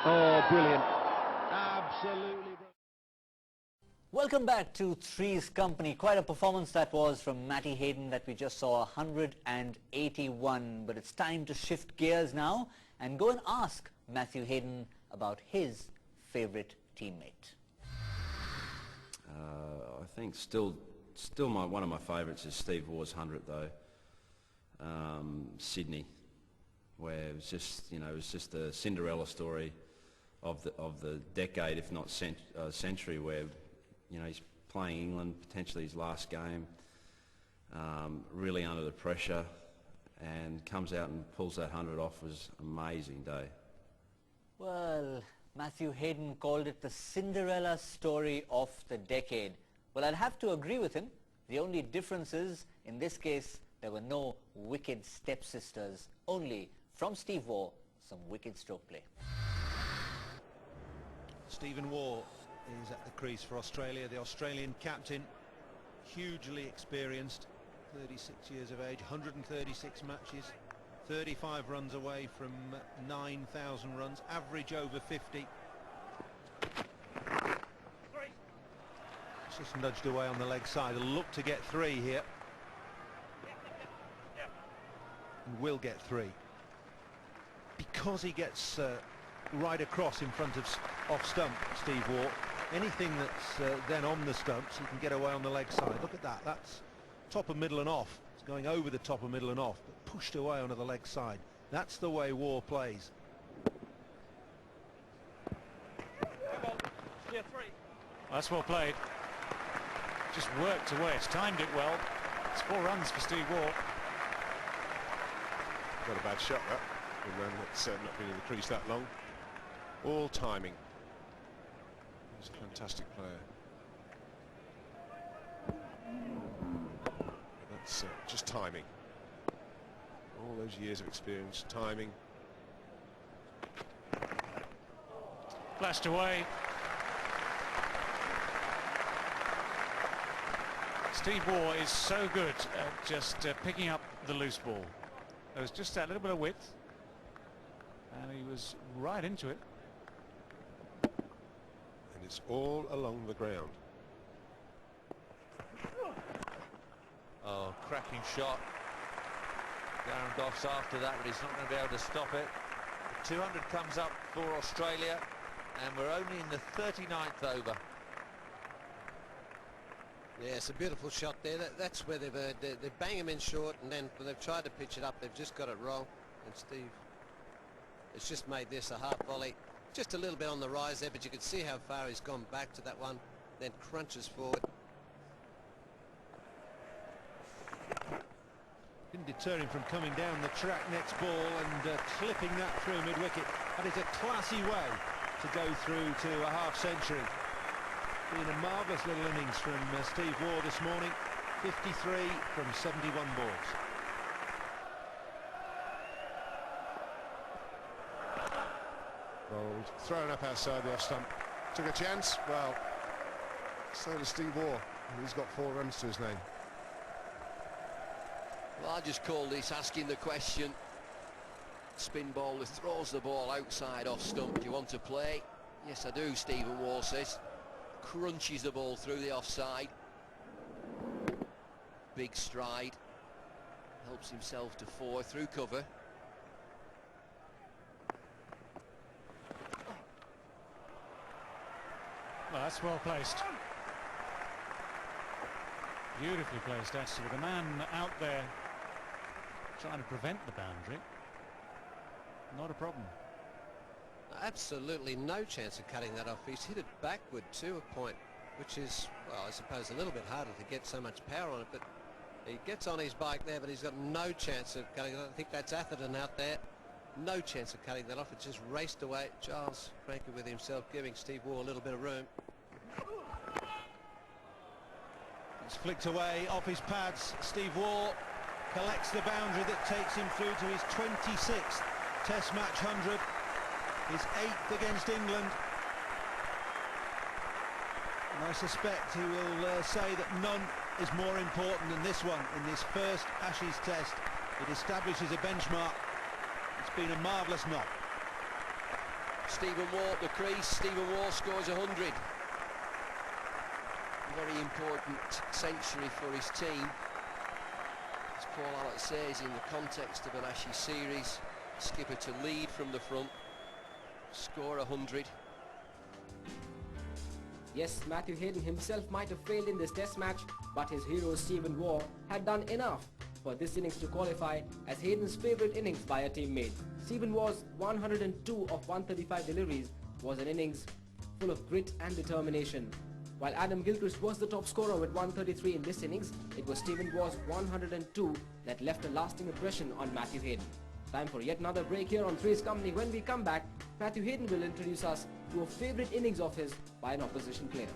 Oh, brilliant. Absolutely brilliant. Welcome back to Three's Company. Quite a performance that was from Matty Hayden that we just saw, 181. But it's time to shift gears now and go and ask Matthew Hayden about his favourite teammate. I think still one of my favourites is Steve Waugh's 100 though. Sydney, where it was just the Cinderella story of the decade, if not century, where he's playing England, potentially his last game, really under the pressure, and comes out and pulls that 100 off. Was an amazing day. Well, Matthew Hayden called it the Cinderella story of the decade. Well, I'd have to agree with him. The only difference is, in this case, there were no wicked stepsisters, only, from Steve Waugh, some wicked stroke play. Stephen Waugh is at the crease for Australia, the Australian captain, hugely experienced, 36 years of age, 136 matches, 35 runs away from 9,000 runs, average over 50. Just nudged away on the leg side, a look to get 3 here. And will get 3. Because he gets right across in front of off stump, Steve Waugh, anything that's then on the stumps, he can get away on the leg side. Look at that, that's top of middle and off. It's going over the top of middle and off, but pushed away onto the leg side. That's the way Waugh plays. That's well played. Just worked away, it's timed it well. It's 4 runs for Steve Waugh. Not a bad shot, that. A man that's not been in the crease that long. All timing. He's a fantastic player. But that's just timing. All those years of experience, timing. Flashed away. Steve Waugh is so good at just picking up the loose ball. There was just that little bit of width, and he was right into it. And it's all along the ground. Oh, cracking shot. Darren Goff's after that, but he's not going to be able to stop it. The 200 comes up for Australia, and we're only in the 39th over. Yeah, it's a beautiful shot there. That's where they bang him in short, and then when they've tried to pitch it up, they've just got it wrong. And Steve has just made this a half volley. Just a little bit on the rise there, but you can see how far he's gone back to that one, then crunches forward. Didn't deter him from coming down the track next ball and clipping that through mid-wicket. That is a classy way to go through to a half-century. Been a marvellous little innings from Steve Waugh this morning. 53 from 71 balls. Bowled, thrown up outside the off stump. Took a chance. Well, so does Steve Waugh. He's got 4 runs to his name. Well, I just call this asking the question. Spin bowler throws the ball outside off stump. Do you want to play? Yes, I do, Stephen Waugh says. Crunches the ball through the offside. Big stride. Helps himself to 4 through cover. Well, that's well placed. Beautifully placed, actually, with a man out there trying to prevent the boundary. Not a problem. Absolutely no chance of cutting that off. He's hit it backward to a point, which is, well, I suppose a little bit harder to get so much power on it, but he gets on his bike there, but he's got no chance of cutting it. I think that's Atherton out there. No chance of cutting that off. It just raced away. Giles cranking with himself, giving Steve Waugh a little bit of room. It's flicked away off his pads. Steve Waugh collects the boundary that takes him through to his 26th Test match 100. His 8th against England. And I suspect he will say that none is more important than this one in this first Ashes Test. It establishes a benchmark. It's been a marvellous knock. Stephen Waugh at the crease. Stephen Waugh scores 100. A very important century for his team. As Paul Allott says, in the context of an Ashes series, skipper to lead from the front, score 100. Yes, Matthew Hayden himself might have failed in this test match, but his hero Stephen Waugh had done enough for this innings to qualify as Hayden's favourite innings by a teammate. Stephen Waugh's 102 of 135 deliveries was an innings full of grit and determination. While Adam Gilchrist was the top scorer with 133 in this innings, it was Stephen Waugh's 102 that left a lasting impression on Matthew Hayden. Time for yet another break here on Three's Company. When we come back, Matthew Hayden will introduce us to a favourite innings of his by an opposition player.